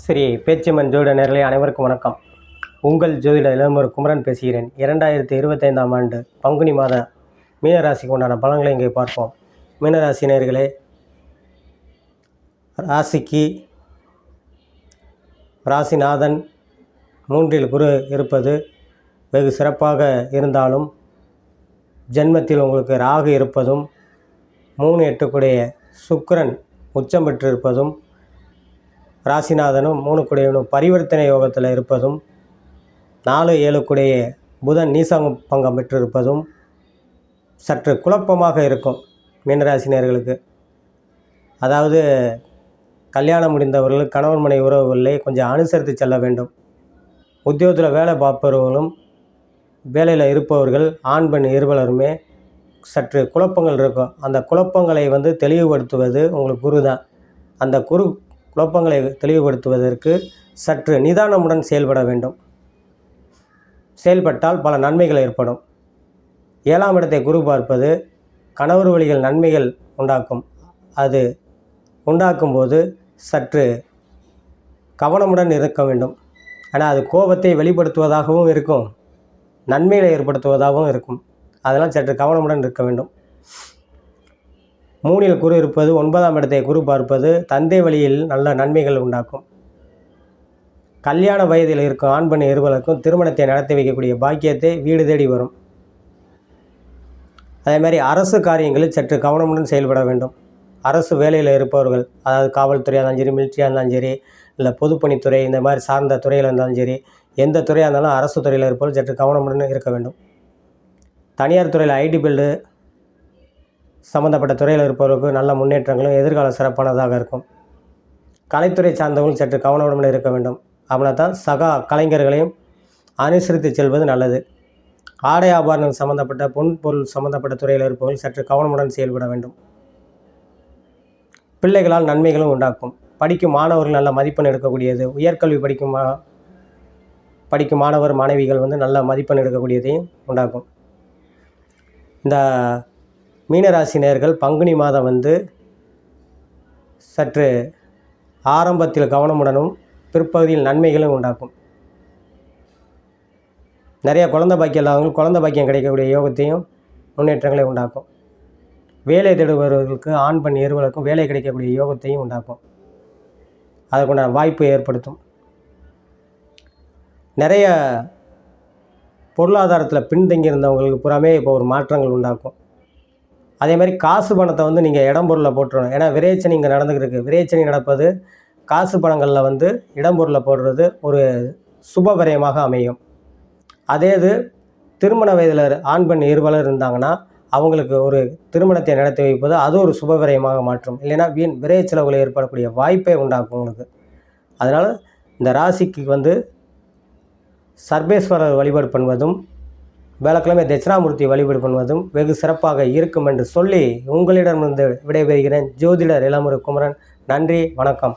ஸ்ரீ பேச்சியம்மன் ஜோதிட நேரலை அனைவருக்கும் வணக்கம். உங்கள் ஜோதிட இளமர் குமரன் பேசுகிறேன். 2025ஆம் ஆண்டு பங்குனி மாத மீனராசிக்கு உண்டான பலன்களை இங்கே பார்ப்போம். மீனராசி நேயர்களே, ராசிக்கு ராசிநாதன் 3இல் குரு இருப்பது வெகு சிறப்பாக இருந்தாலும், ஜென்மத்தில் உங்களுக்கு ராகு இருப்பதும் 3-8 சுக்கிரன் உச்சம் பெற்றிருப்பதும், ராசிநாதனும் 3 பரிவர்த்தனை யோகத்தில் இருப்பதும், 4-7 புதன் நீசபங்கம் பெற்றிருப்பதும் சற்று குழப்பமாக இருக்கும் மீனராசினியர்களுக்கு. அதாவது கல்யாணம் முடிந்தவர்கள் கணவன் மனைவி உறவுகளிலே கொஞ்சம் அனுசரித்து செல்ல வேண்டும். உத்தியோகத்தில் வேலை பார்ப்பவர்களும் வேலையில் இருப்பவர்கள் ஆண் பெண் இருவருமே சற்று குழப்பங்கள் இருக்கும். அந்த குழப்பங்களை தெளிவுபடுத்துவது உங்களுக்கு குரு தான். அந்த குழப்பங்களை தெளிவுபடுத்துவதற்கு சற்று நிதானமுடன் செயல்பட வேண்டும். செயல்பட்டால் பல நன்மைகள் ஏற்படும். 7ஆம் இடத்தை குரு பார்ப்பது கணவர் வழிகள் நன்மைகள் உண்டாக்கும். அது உண்டாக்கும்போது சற்று கவனமுடன் இருக்க வேண்டும். ஆனால் அது கோபத்தை வெளிப்படுத்துவதாகவும் இருக்கும், நன்மைகளை ஏற்படுத்துவதாகவும் இருக்கும். அதெல்லாம் சற்று கவனமுடன் இருக்க வேண்டும். 3இல் குரு இருப்பது 9ஆம் இடத்தை குரு பார்ப்பது தந்தை வழியில் நல்ல நன்மைகள் உண்டாக்கும். கல்யாண வயதில் இருக்கும் ஆண் பெண் இருவருக்கும் திருமணத்தை நடத்தி வைக்கக்கூடிய பாக்கியத்தை வீடு தேடி வரும். அதேமாதிரி அரசு காரியங்களில் சற்று கவனமுடன் செயல்பட வேண்டும். அரசு வேலையில் இருப்பவர்கள், அதாவது காவல்துறையாக இருந்தாலும் சரி, மிலிட்ரியாக இருந்தாலும் சரி, இல்லை பொதுப்பணித்துறை இந்த மாதிரி சார்ந்த துறையில் இருந்தாலும் சரி, எந்த துறையாக இருந்தாலும் அரசு துறையில் இருப்பவர்கள் சற்று கவனமுடன் இருக்க வேண்டும். தனியார் துறையில் ஐடி பில்டு சம்மந்தப்பட்ட துறையில் இருப்பவர்களுக்கு நல்ல முன்னேற்றங்களும் எதிர்காலம் சிறப்பானதாக இருக்கும். கலைத்துறை சார்ந்தவர்கள் சற்று கவனமுடன் இருக்க வேண்டும். அப்படின்னா தான் சகா கலைஞர்களையும் அனுசரித்து செல்வது நல்லது. ஆடை ஆபரணம் சம்மந்தப்பட்ட பொன் பொருள் சம்மந்தப்பட்ட துறையில் இருப்பவர்கள் சற்று கவனமுடன் செயல்பட வேண்டும். பிள்ளைகளால் நன்மைகளும் உண்டாக்கும். படிக்கும் மாணவர்கள் நல்ல மதிப்பெண் எடுக்கக்கூடியது. உயர்கல்வி படிக்கும் மாணவர் மாணவிகள் நல்ல மதிப்பெண் எடுக்கக்கூடியதையும் உண்டாக்கும். இந்த மீனராசி நேயர்கள் பங்குனி மாதம் சற்று ஆரம்பத்தில் கவனமுடனும் பிற்பகுதியில் நன்மைகளும் உண்டாக்கும். நிறைய குழந்தை பாக்கியம் இல்லாதவங்க குழந்தை பாக்கியம் கிடைக்கக்கூடிய யோகத்தையும் முன்னேற்றங்களை உண்டாக்கும். வேலை தேடுபவர்களுக்கு ஆண் பெண் இருவருக்கும் வேலை கிடைக்கக்கூடிய யோகத்தையும் உண்டாக்கும். அதற்குண்டான வாய்ப்பு ஏற்படுத்தும். நிறைய பொருளாதாரத்தில் பின்தங்கியிருந்தவங்களுக்கு புறமே இப்போ ஒரு மாற்றங்கள் உண்டாக்கும். அதே மாதிரி காசு பணத்தை நீங்கள் இடம் பொருளில் போட்டுருணும். ஏன்னா விரைச்சனி இங்கே நடந்துக்கிட்டு இருக்குது. விரைச்சனி நடப்பது காசு பணங்களில் இடம் பொருளில் போடுறது ஒரு சுப விரயமாக அமையும். அதே இது திருமண வயதில் ஆண் பெண் இருவரும் இருந்தாங்கன்னா அவங்களுக்கு ஒரு திருமணத்தை நடத்தி வைப்பது அது ஒரு சுப விரயமாக மாற்றும். இல்லைன்னா வீண் விரை செலவுகளை ஏற்படக்கூடிய வாய்ப்பை உண்டாக்கும் உங்களுக்கு. அதனால் இந்த ராசிக்கு சர்வேஸ்வரர் வழிபாடு பண்ணுவதும் வேலைக்கிழமை தட்சிணாமூர்த்தி வழிபாடு பண்ணுவதும் வெகு சிறப்பாக இருக்கும் என்று சொல்லி உங்களிடமிருந்து விடைபெறுகிறேன். ஜோதிடர் இளமுரு குமரன். நன்றி, வணக்கம்.